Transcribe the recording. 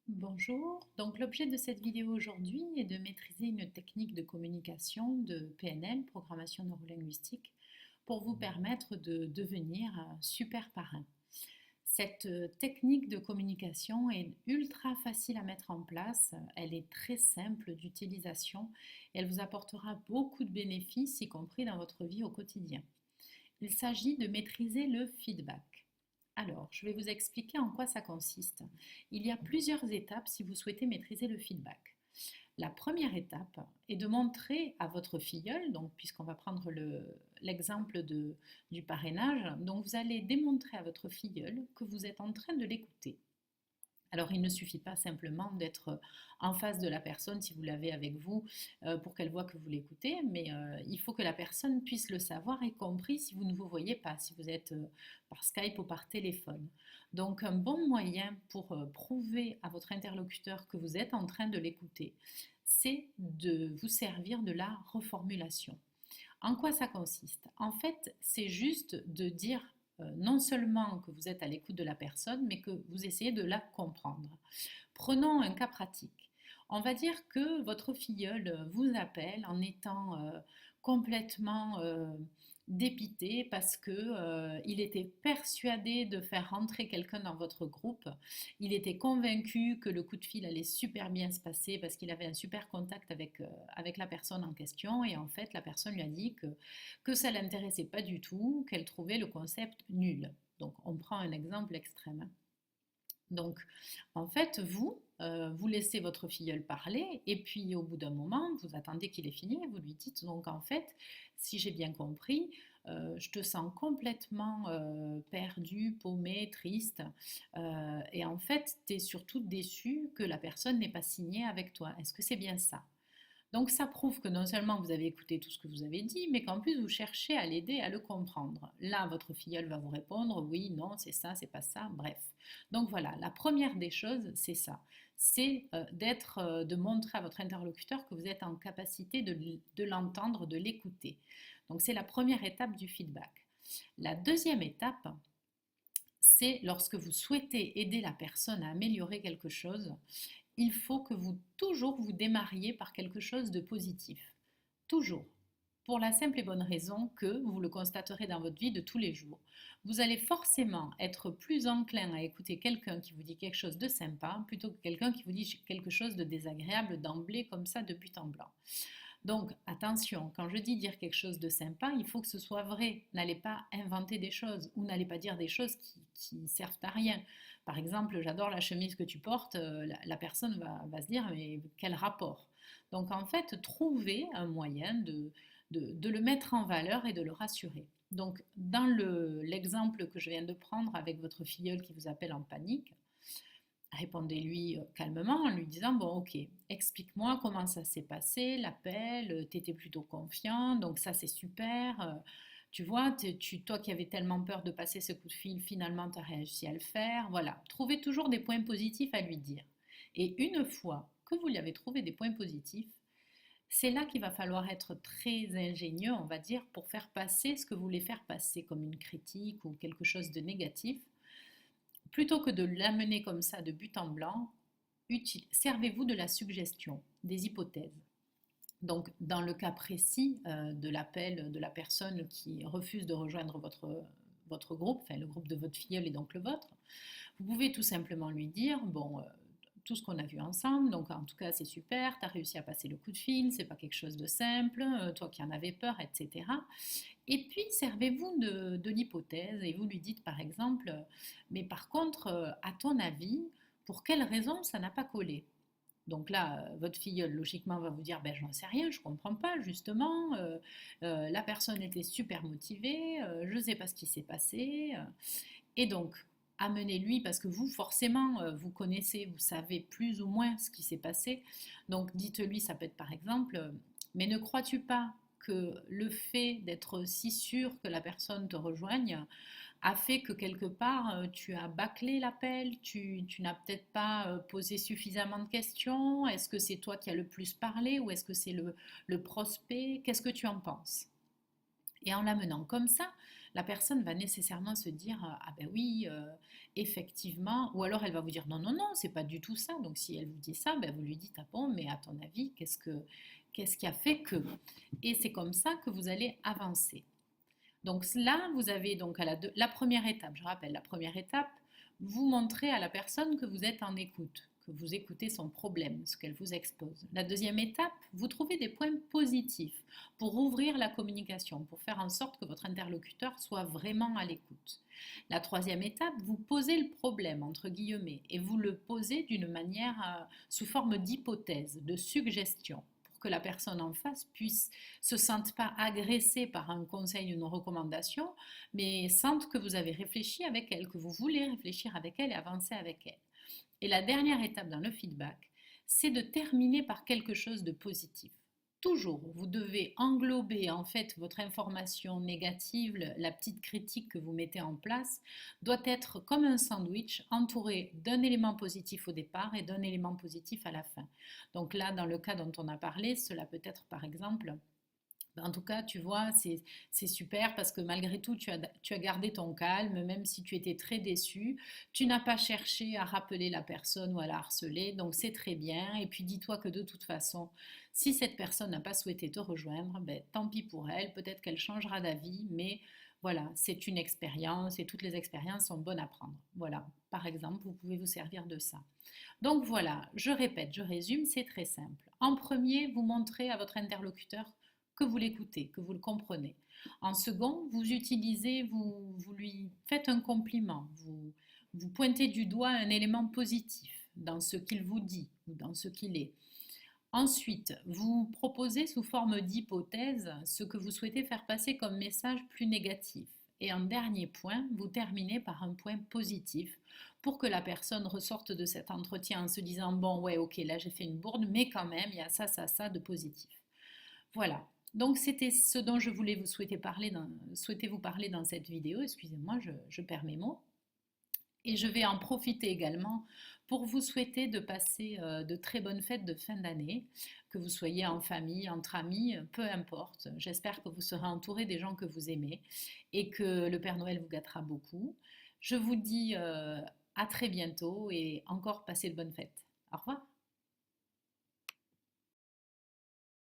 Bonjour, donc l'objet de cette vidéo aujourd'hui est de maîtriser une technique de communication de PNL, programmation neurolinguistique, pour vous permettre de devenir un super parrain. Cette technique de communication est ultra facile à mettre en place, elle est très simple d'utilisation et elle vous apportera beaucoup de bénéfices, y compris dans votre vie au quotidien. Il s'agit de maîtriser le feedback. Alors, je vais vous expliquer en quoi ça consiste. Il y a plusieurs étapes si vous souhaitez maîtriser le feedback. La première étape est de montrer à votre filleul, donc puisqu'on va prendre l'exemple du parrainage, donc vous allez démontrer à votre filleul que vous êtes en train de l'écouter. Alors, il ne suffit pas simplement d'être en face de la personne, si vous l'avez avec vous, pour qu'elle voit que vous l'écoutez, mais il faut que la personne puisse le savoir, y compris si vous ne vous voyez pas, si vous êtes par Skype ou par téléphone. Donc, un bon moyen pour prouver à votre interlocuteur que vous êtes en train de l'écouter, c'est de vous servir de la reformulation. En quoi ça consiste? En fait, c'est juste de dire non seulement que vous êtes à l'écoute de la personne, mais que vous essayez de la comprendre. Prenons un cas pratique. On va dire que votre filleul vous appelle en étant complètement dépité parce que il était persuadé de faire rentrer quelqu'un dans votre groupe. Il était convaincu que le coup de fil allait super bien se passer parce qu'il avait un super contact avec la personne en question et en fait la personne lui a dit que ça l'intéressait pas du tout, qu'elle trouvait le concept nul. Donc on prend un exemple extrême, hein. Donc, en fait, vous laissez votre filleul parler et puis au bout d'un moment, vous attendez qu'il ait fini et vous lui dites, donc en fait, si j'ai bien compris, je te sens complètement perdu, paumé, triste et en fait, tu es surtout déçu que la personne n'ait pas signé avec toi. Est-ce que c'est bien ça? Donc ça prouve que non seulement vous avez écouté tout ce que vous avez dit, mais qu'en plus vous cherchez à l'aider à le comprendre. Là, votre filleule va vous répondre oui, non, c'est ça, c'est pas ça, bref. Donc voilà, la première des choses, c'est ça. C'est de montrer à votre interlocuteur que vous êtes en capacité de l'entendre, de l'écouter. Donc c'est la première étape du feedback. La deuxième étape, c'est lorsque vous souhaitez aider la personne à améliorer quelque chose, il faut que vous toujours vous démarriez par quelque chose de positif. Toujours. Pour la simple et bonne raison que vous le constaterez dans votre vie de tous les jours. Vous allez forcément être plus enclin à écouter quelqu'un qui vous dit quelque chose de sympa plutôt que quelqu'un qui vous dit quelque chose de désagréable d'emblée comme ça de but en blanc. Donc attention, quand je dis dire quelque chose de sympa, il faut que ce soit vrai. N'allez pas inventer des choses ou n'allez pas dire des choses qui servent à rien. Par exemple, j'adore la chemise que tu portes, la personne va se dire mais quel rapport? Donc en fait, trouver un moyen de le mettre en valeur et de le rassurer. Donc dans l'exemple que je viens de prendre avec votre filleule qui vous appelle en panique, répondez-lui calmement en lui disant, bon ok, explique-moi comment ça s'est passé, l'appel, tu étais plutôt confiant, donc ça c'est super. Tu vois, toi qui avais tellement peur de passer ce coup de fil, finalement tu as réussi à le faire. Voilà, trouvez toujours des points positifs à lui dire. Et une fois que vous lui avez trouvé des points positifs, c'est là qu'il va falloir être très ingénieux, on va dire, pour faire passer ce que vous voulez faire passer comme une critique ou quelque chose de négatif. Plutôt que de l'amener comme ça de but en blanc, servez-vous de la suggestion, des hypothèses. Donc, dans le cas précis de l'appel de la personne qui refuse de rejoindre votre groupe, enfin le groupe de votre filleule et donc le vôtre, vous pouvez tout simplement lui dire, bon, tout ce qu'on a vu ensemble, donc en tout cas c'est super, tu as réussi à passer le coup de fil, c'est pas quelque chose de simple, toi qui en avais peur, etc. Et puis servez-vous de l'hypothèse et vous lui dites par exemple, mais par contre, à ton avis, pour quelle raison ça n'a pas collé? Donc là, votre filleule, logiquement, va vous dire, ben, j'en sais rien, je comprends pas, justement. La personne était super motivée, je ne sais pas ce qui s'est passé. Et donc, amenez-lui, parce que vous, forcément, vous connaissez, vous savez plus ou moins ce qui s'est passé. Donc, dites-lui, ça peut être par exemple, mais ne crois-tu pas que le fait d'être si sûr que la personne te rejoigne a fait que quelque part tu as bâclé l'appel, tu n'as peut-être pas posé suffisamment de questions, est-ce que c'est toi qui as le plus parlé ou est-ce que c'est le prospect? Qu'est-ce que tu en penses? Et en l'amenant comme ça, la personne va nécessairement se dire ah ben oui, effectivement, ou alors elle va vous dire non, non, non, c'est pas du tout ça. Donc si elle vous dit ça, ben vous lui dites ah bon, mais à ton avis, qu'est-ce qui a fait que? Et c'est comme ça que vous allez avancer. Donc là, vous avez donc la première étape, je rappelle, la première étape, vous montrez à la personne que vous êtes en écoute, que vous écoutez son problème, ce qu'elle vous expose. La deuxième étape, vous trouvez des points positifs pour ouvrir la communication, pour faire en sorte que votre interlocuteur soit vraiment à l'écoute. La troisième étape, vous posez le problème, entre guillemets, et vous le posez d'une manière sous forme d'hypothèse, de suggestion, que la personne en face puisse se sente pas agressée par un conseil ou une recommandation, mais sente que vous avez réfléchi avec elle, que vous voulez réfléchir avec elle et avancer avec elle. Et la dernière étape dans le feedback, c'est de terminer par quelque chose de positif. Toujours, vous devez englober en fait votre information négative, la petite critique que vous mettez en place, doit être comme un sandwich entouré d'un élément positif au départ et d'un élément positif à la fin. Donc là, dans le cas dont on a parlé, cela peut être par exemple en tout cas, tu vois, c'est super parce que malgré tout, tu as gardé ton calme, même si tu étais très déçu. Tu n'as pas cherché à rappeler la personne ou à la harceler, donc c'est très bien. Et puis dis-toi que de toute façon, si cette personne n'a pas souhaité te rejoindre, ben, tant pis pour elle, peut-être qu'elle changera d'avis, mais voilà, c'est une expérience et toutes les expériences sont bonnes à prendre. Voilà, par exemple, vous pouvez vous servir de ça. Donc voilà, je répète, je résume, c'est très simple. En premier, vous montrez à votre interlocuteur que vous l'écoutez, que vous le comprenez. En second, vous utilisez, vous lui faites un compliment, vous pointez du doigt un élément positif dans ce qu'il vous dit ou dans ce qu'il est. Ensuite, vous proposez sous forme d'hypothèse ce que vous souhaitez faire passer comme message plus négatif. Et en dernier point, vous terminez par un point positif pour que la personne ressorte de cet entretien en se disant bon ouais ok là j'ai fait une bourde mais quand même il y a ça de positif. Voilà. Donc c'était ce dont je voulais souhaiter vous parler dans cette vidéo. Excusez-moi, je perds mes mots. Et je vais en profiter également pour vous souhaiter de passer de très bonnes fêtes de fin d'année, que vous soyez en famille, entre amis, peu importe. J'espère que vous serez entouré des gens que vous aimez et que le Père Noël vous gâtera beaucoup. Je vous dis à très bientôt et encore passez de bonnes fêtes. Au revoir.